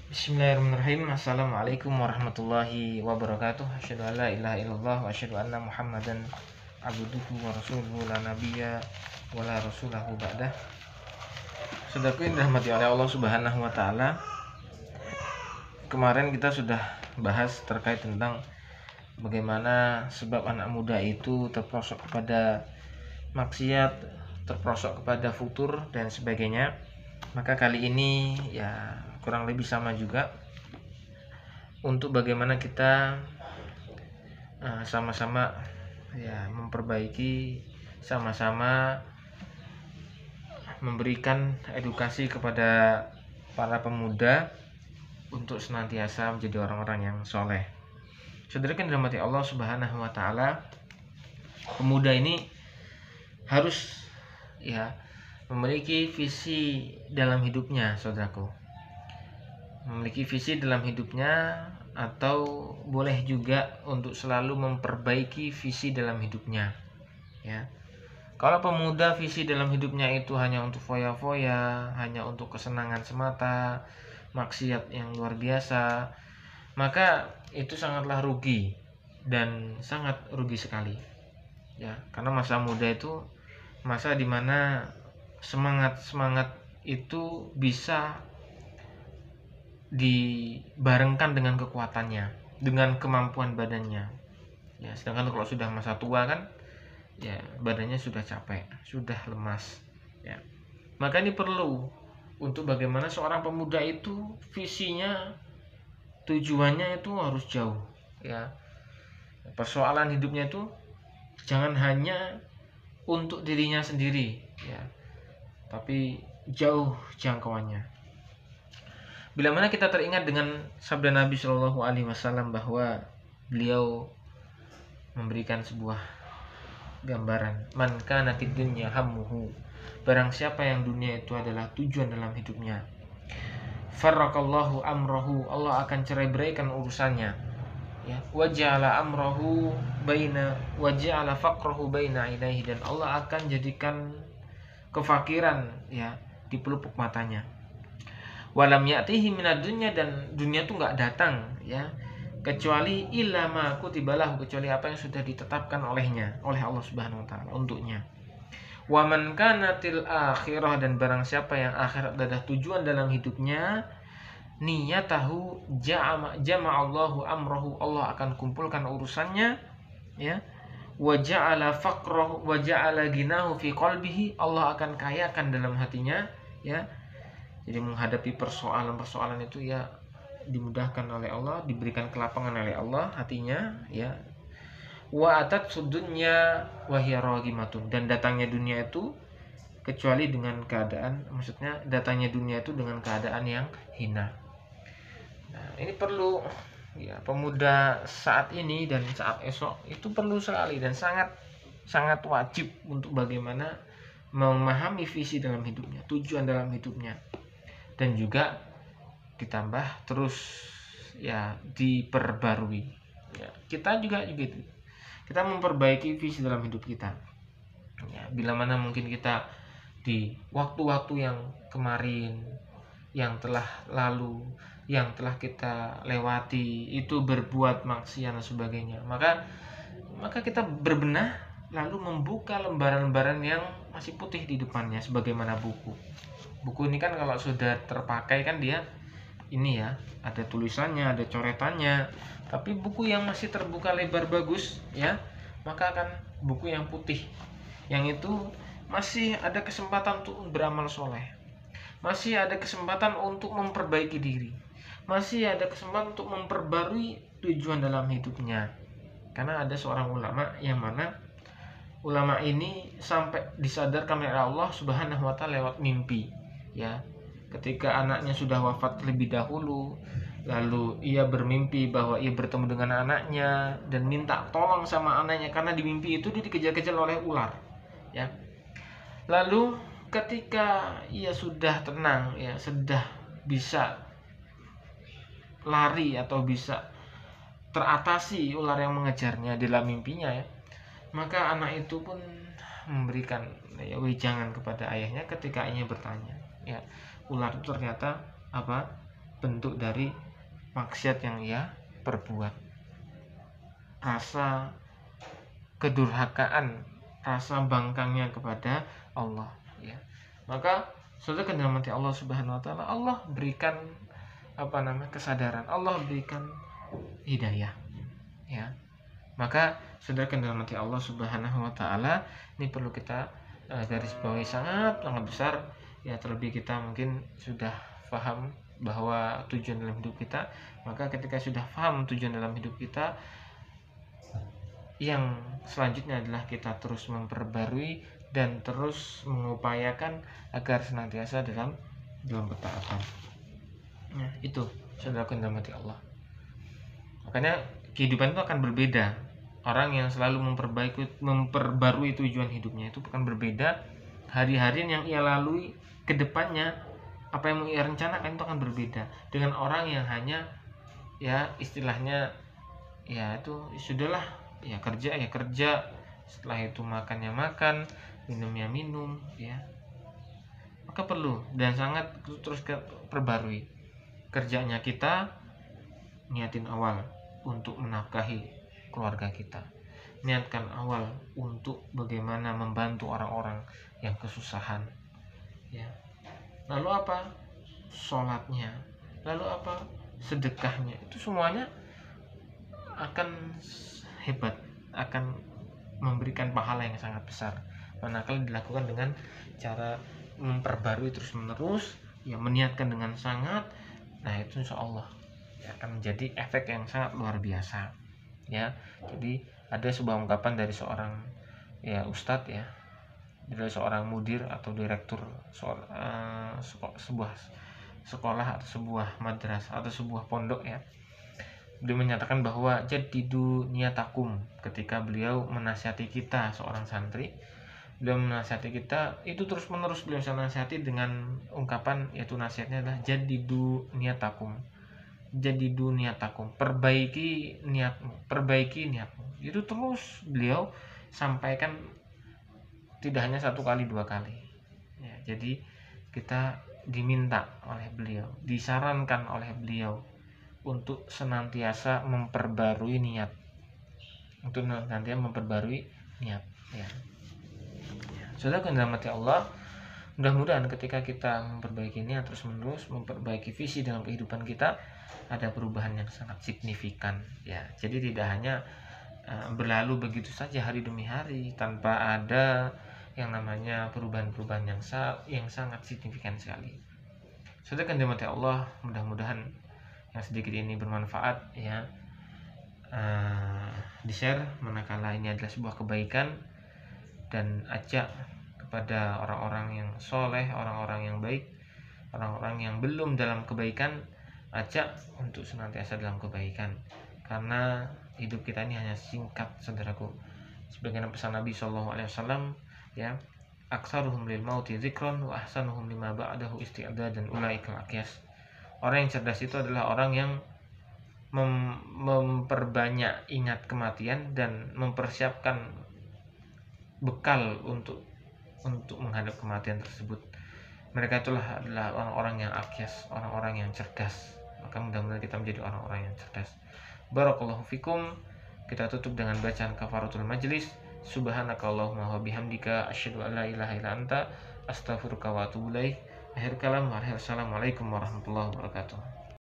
Bismillahirrahmanirrahim. Assalamualaikum warahmatullahi wabarakatuh. Asyhadu an la ilaha illallah wa asyhadu anna Muhammadan abduhu wa rasuluhu la nabiyya wa la rasulahu ba'dah. Saudaraku yang dirahmati oleh Allah Subhanahu wa taala. Kemarin kita sudah bahas terkait tentang bagaimana sebab anak muda itu terperosok kepada maksiat, terperosok kepada futur dan sebagainya. Maka kali ini ya kurang lebih sama juga, untuk bagaimana kita sama-sama ya memperbaiki, sama-sama memberikan edukasi kepada para pemuda untuk senantiasa menjadi orang-orang yang soleh. Saudara yang dirahmati Allah Subhanahu wa taala, pemuda ini harus ya memiliki visi dalam hidupnya, saudaraku. Memiliki visi dalam hidupnya, atau boleh juga untuk selalu memperbaiki visi dalam hidupnya. Ya. Kalau pemuda visi dalam hidupnya itu hanya untuk foya-foya, hanya untuk kesenangan semata, maksiat yang luar biasa, maka itu sangatlah rugi dan sangat rugi sekali. Ya, karena masa muda itu masa dimana semangat itu bisa dibarengkan dengan kekuatannya, dengan kemampuan badannya. Ya, sedangkan kalau sudah masa tua kan, ya badannya sudah capek, sudah lemas. Ya, maka ini perlu untuk bagaimana seorang pemuda itu visinya, tujuannya itu harus jauh. Ya, persoalan hidupnya itu jangan hanya untuk dirinya sendiri, ya, tapi jauh jangkauannya. Bila mana kita teringat dengan sabda Nabi Shallallahu Alaihi Wasallam bahwa beliau memberikan sebuah gambaran, man kana fid dunya hammuhu, barang siapa yang dunia itu adalah tujuan dalam hidupnya, farraqallahu amrahu, Allah akan cerai-beraikan urusannya, ya, waja'ala amrahu baina waja'ala faqrahu baina ilaihi, dan Allah akan jadikan kefakiran ya di pelupuk matanya. Walam ya'tihi minad dunya, dan dunia itu enggak datang ya kecuali illa ma kutibalahu, kecuali apa yang sudah ditetapkan olehnya, oleh Allah Subhanahu wa taala untuknya. Wa man kanatil akhirah, dan barang siapa yang akhirat adalah tujuan dalam hidupnya, niyatahu jama'allahu amrahu, Allah akan kumpulkan urusannya, ya. Wa ja'ala faqrahu wa ja'ala ginahu fi qalbihi, Allah akan kayakan dalam hatinya, ya. Jadi menghadapi persoalan-persoalan itu ya dimudahkan oleh Allah, diberikan kelapangan oleh Allah hatinya, ya. Wa atat sudunya wa hiya ragimatun, dan datangnya dunia itu kecuali dengan keadaan, maksudnya datangnya dunia itu dengan keadaan yang hina. Nah, ini perlu ya, pemuda saat ini dan saat esok itu perlu sekali dan sangat wajib untuk bagaimana memahami visi dalam hidupnya, tujuan dalam hidupnya, dan juga ditambah terus ya diperbarui. Ya, kita juga gitu. Kita memperbaiki visi dalam hidup kita. Ya, bila mana mungkin kita di waktu-waktu yang kemarin, yang telah lalu, yang telah kita lewati itu berbuat maksiat dan sebagainya, maka kita berbenah, lalu membuka lembaran-lembaran yang masih putih di depannya sebagaimana buku. Buku ini kan kalau sudah terpakai kan dia ini ya, ada tulisannya, ada coretannya. Tapi buku yang masih terbuka lebar bagus ya, maka akan buku yang putih, yang itu masih ada kesempatan untuk beramal soleh, masih ada kesempatan untuk memperbaiki diri, masih ada kesempatan untuk memperbarui tujuan dalam hidupnya. Karena ada seorang ulama yang mana ulama ini sampai disadarkan oleh Allah Subhanahu wa taala lewat mimpi, ya. Ketika anaknya sudah wafat lebih dahulu, lalu ia bermimpi bahwa ia bertemu dengan anaknya dan minta tolong sama anaknya karena di mimpi itu dia dikejar-kejar oleh ular, ya. Lalu ketika ia sudah tenang, ya, sudah bisa lari atau bisa teratasi ular yang mengejarnya dalam mimpinya, ya, maka anak itu pun memberikan ya wejangan kepada ayahnya ketika ayahnya bertanya, ya, ular itu ternyata apa? bentuk dari maksiat yang ia perbuat. Rasa kedurhakaan, rasa bangkangnya kepada Allah, ya. Maka saudara kenal mati Allah Subhanahu wa taala, Allah berikan kesadaran, Allah berikan hidayah, ya. Maka saudara kenal mati Allah Subhanahu wa taala, ini perlu kita garis bawahi sangat besar, ya. Terlebih kita mungkin sudah paham bahwa tujuan dalam hidup kita, maka ketika sudah paham tujuan dalam hidup kita, yang selanjutnya adalah kita terus memperbarui dan terus mengupayakan agar senantiasa dalam ketaatan. Nah, itu saudaraku yang dirahmati Allah. Makanya kehidupan itu akan berbeda. Orang yang selalu memperbarui tujuan hidupnya itu akan berbeda. Hari-hari yang ia lalui ke depannya, apa yang ia rencanakan itu akan berbeda dengan orang yang hanya, ya istilahnya, ya itu sudahlah, ya kerja, setelah itu makannya makan, minumnya minum, ya. Maka perlu dan sangat terus perbarui. Kerjanya kita niatin awal untuk menafkahi keluarga kita, niatkan awal untuk bagaimana membantu orang-orang yang kesusahan, ya. Lalu apa? Sholatnya, lalu apa? Sedekahnya, itu semuanya akan hebat, akan memberikan pahala yang sangat besar manakala dilakukan dengan cara memperbarui terus menerus, ya, meniatkan dengan sangat. Nah, itu insya Allah ya, akan menjadi efek yang sangat luar biasa, ya. Jadi ada sebuah ungkapan dari seorang, ya, ustadz, ya, dari seorang mudir atau direktur sebuah sekolah atau sebuah madrasah atau sebuah pondok, ya. Beliau menyatakan bahwa jadidu niyatakum, ketika beliau menasihati kita seorang santri, beliau menasihati kita itu terus menerus beliau nasihati dengan ungkapan, yaitu nasihatnya adalah jadidu niyatakum, perbaiki niatmu. Itu terus beliau sampaikan, tidak hanya satu kali dua kali, ya. Jadi kita diminta oleh beliau, disarankan oleh beliau untuk senantiasa memperbarui niat, ya. Saudara yang dirahmati Allah, mudah-mudahan ketika kita memperbaiki niat terus menerus, memperbaiki visi dalam kehidupan kita, ada perubahan yang sangat signifikan, ya. Jadi tidak hanya berlalu begitu saja hari demi hari tanpa ada yang namanya perubahan-perubahan yang sangat signifikan sekali. Saudara yang dirahmati Allah, mudah-mudahan yang sedikit ini bermanfaat, ya. Di-share manakala ini adalah sebuah kebaikan, dan ajak kepada orang-orang yang soleh, orang-orang yang baik, orang-orang yang belum dalam kebaikan, ajak untuk senantiasa dalam kebaikan, karena hidup kita ini hanya singkat, saudaraku. Sebagaimana pesan Nabi SAW, ya, aksaruhum lil mauti dzikron wa ahsanuhum lima ba'dahu isti'dadan ulaikal aqyas. Orang yang cerdas itu adalah orang yang memperbanyak ingat kematian dan mempersiapkan bekal untuk menghadap kematian tersebut. Mereka itulah adalah orang-orang yang akyas, orang-orang yang cerdas. Maka mudah-mudahan kita menjadi orang-orang yang cerdas. Barakallahu fikum. Kita tutup dengan bacaan kafaratul majlis. Subhanakallahumma wa bihamdika asyhadu an la ilaha illa anta astaghfiruka wa atubu ilaik. Akhir kalam, assalamualaikum warahmatullahi wabarakatuh.